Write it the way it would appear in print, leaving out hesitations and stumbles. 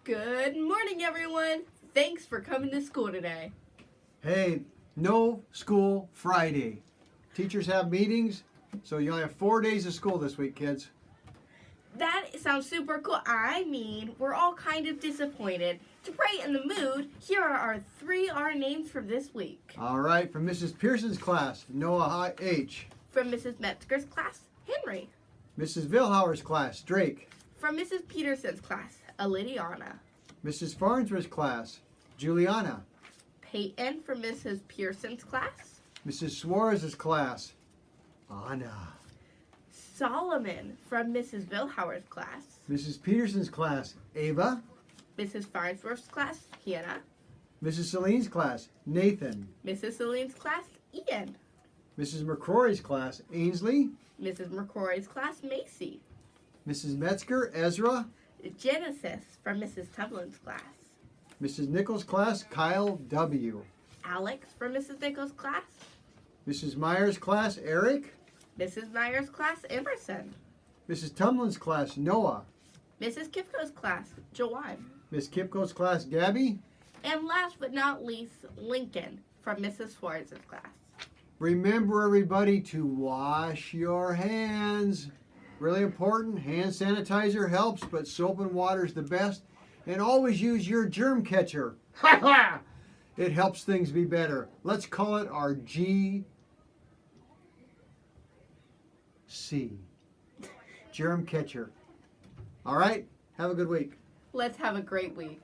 Good morning, everyone. Thanks for coming to school today. Hey, no school Friday. Teachers have meetings, so you only have 4 days of school this week, kids. That sounds super cool. We're all kind of disappointed. To brighten the mood, here are our 3R names for this week. All right, from Mrs. Pearson's class, Noah H. From Mrs. Metzger's class, Henry. Mrs. Vilhauer's class, Drake. From Mrs. Peterson's class, Elidiana. Mrs. Farnsworth's class, Juliana. Peyton from Mrs. Pearson's class. Mrs. Suarez's class, Anna. Solomon from Mrs. Vilhauer's class. Mrs. Peterson's class, Ava. Mrs. Farnsworth's class, Hannah. Mrs. Celine's class, Nathan. Mrs. Celine's class, Ian. Mrs. McCrory's class, Ainsley. Mrs. McCrory's class, Macy. Mrs. Metzger, Ezra. Genesis from Mrs. Tublin's class. Mrs. Nichols' class, Kyle W. Alex from Mrs. Nichols' class. Mrs. Myers' class, Eric. Mrs. Myers' class, Emerson. Mrs. Tumlin's class, Noah. Mrs. Kipko's class, Jawan. Miss Kipko's class, Gabby. And last but not least, Lincoln from Mrs. Suarez's class. Remember, everybody, to wash your hands. Really important. Hand sanitizer helps, but soap and water is the best. And always use your germ catcher. Ha ha! It helps things be better. Let's call it our GC. Germ catcher. All right? Have a good week. Let's have a great week.